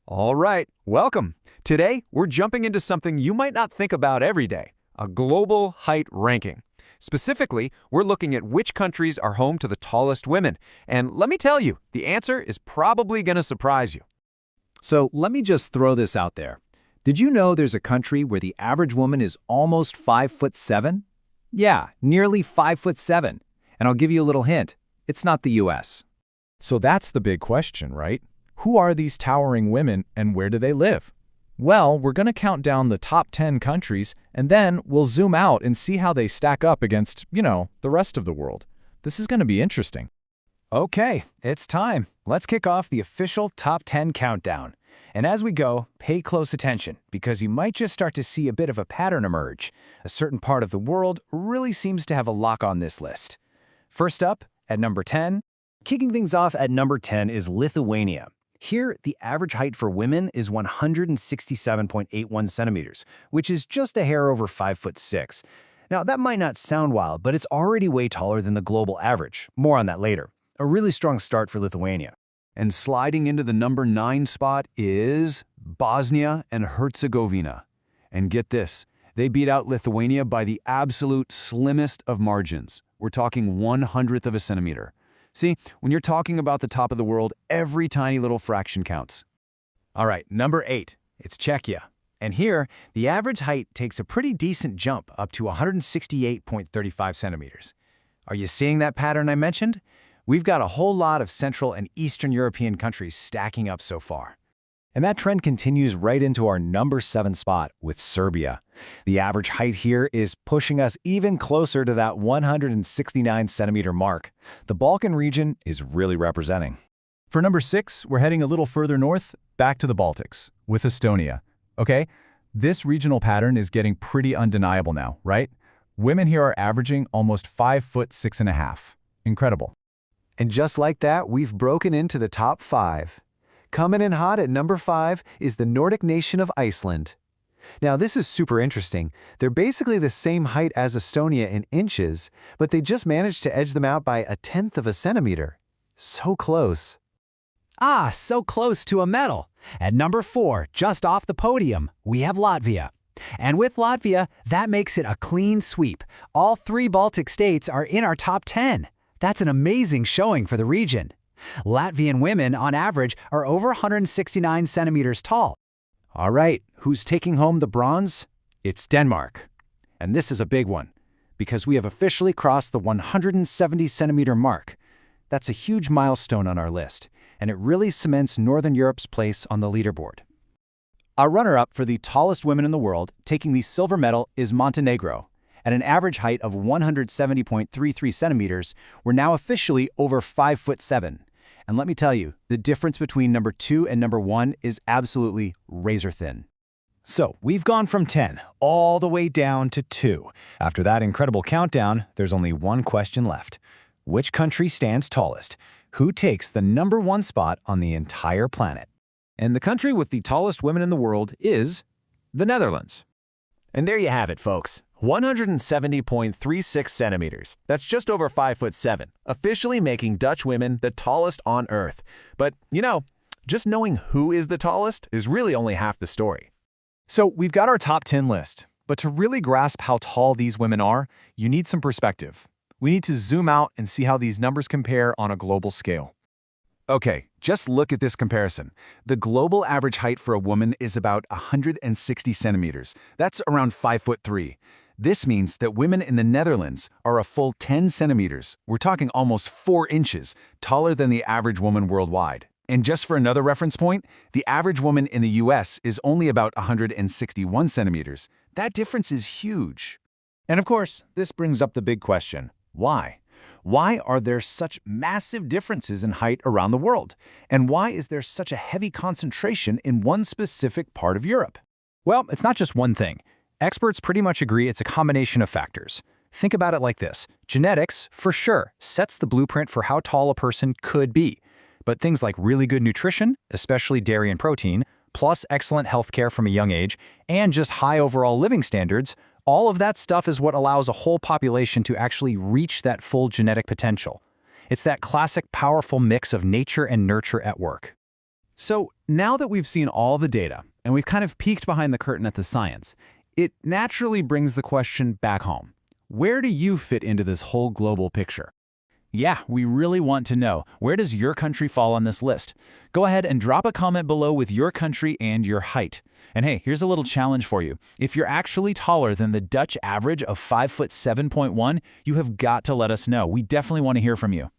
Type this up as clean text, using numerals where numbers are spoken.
All right, welcome. Today, we're jumping into something you might not think about every day, a global height ranking. Specifically, we're looking at which countries are home to the tallest women. And let me tell you, the answer is probably going to surprise you. So let me just throw this out there. Did you know there's a country where the average woman is almost 5'7"? Yeah, nearly 5'7". And I'll give you a little hint. It's not the US. So that's the big question, right? Who are these towering women and where do they live? Well, we're going to count down the top 10 countries, and then we'll zoom out and see how they stack up against, the rest of the world. This is going to be interesting. Okay, it's time. Let's kick off the official top 10 countdown. And as we go, pay close attention, because you might just start to see a bit of a pattern emerge. A certain part of the world really seems to have a lock on this list. First up, at number 10, kicking things off at number 10 is Lithuania. Here, the average height for women is 167.81 centimeters, which is just a hair over 5'6". Now, that might not sound wild, but it's already way taller than the global average. More on that later. A really strong start for Lithuania. And sliding into the number 9 spot is Bosnia and Herzegovina. And get this, they beat out Lithuania by the absolute slimmest of margins. We're talking 1/100th of a centimeter. See, when you're talking about the top of the world, every tiny little fraction counts. All right, number 8, it's Czechia. And here, the average height takes a pretty decent jump up to 168.35 centimeters. Are you seeing that pattern I mentioned? We've got a whole lot of Central and Eastern European countries stacking up so far. And that trend continues right into our number 7 spot with Serbia. The average height here is pushing us even closer to that 169-centimeter mark. The Balkan region is really representing. For number 6, we're heading a little further north, back to the Baltics, with Estonia. Okay, this regional pattern is getting pretty undeniable now, right? Women here are averaging almost 5'6½". Incredible. And just like that, we've broken into the top 5. Coming in hot at number 5 is the Nordic nation of Iceland. Now, this is super interesting. They're basically the same height as Estonia in inches, but they just managed to edge them out by 1/10 of a centimeter. So close. So close to a medal. At number 4, just off the podium, we have Latvia. And with Latvia, that makes it a clean sweep. All 3 Baltic states are in our top 10. That's an amazing showing for the region. Latvian women, on average, are over 169 centimeters tall. All right, who's taking home the bronze? It's Denmark. And this is a big one, because we have officially crossed the 170-centimeter mark. That's a huge milestone on our list, and it really cements Northern Europe's place on the leaderboard. Our runner-up for the tallest women in the world, taking the silver medal, is Montenegro. At an average height of 170.33 centimeters, we're now officially over 5'7". And let me tell you, the difference between number 2 and number 1 is absolutely razor thin. So we've gone from 10 all the way down to 2. After that incredible countdown, there's only one question left. Which country stands tallest? Who takes the number 1 spot on the entire planet? And the country with the tallest women in the world is the Netherlands. And there you have it, folks. 170.36 centimeters. That's just over 5'7", officially making Dutch women the tallest on Earth. But, just knowing who is the tallest is really only half the story. So we've got our top 10 list, but to really grasp how tall these women are, you need some perspective. We need to zoom out and see how these numbers compare on a global scale. Okay, just look at this comparison. The global average height for a woman is about 160 centimeters. That's around 5'3". This means that women in the Netherlands are a full 10 centimeters. We're talking almost 4 inches taller than the average woman worldwide. And just for another reference point, the average woman in the US is only about 161 centimeters. That difference is huge. And of course, this brings up the big question, why? Why are there such massive differences in height around the world? And why is there such a heavy concentration in one specific part of Europe? Well, it's not just one thing. Experts pretty much agree it's a combination of factors. Think about it like this. Genetics, for sure, sets the blueprint for how tall a person could be. But things like really good nutrition, especially dairy and protein, plus excellent healthcare from a young age, and just high overall living standards, all of that stuff is what allows a whole population to actually reach that full genetic potential. It's that classic powerful mix of nature and nurture at work. So now that we've seen all the data, and we've kind of peeked behind the curtain at the science, it naturally brings the question back home. Where do you fit into this whole global picture? Yeah, we really want to know, where does your country fall on this list? Go ahead and drop a comment below with your country and your height. And hey, here's a little challenge for you. If you're actually taller than the Dutch average of 5'7.1", you have got to let us know. We definitely want to hear from you.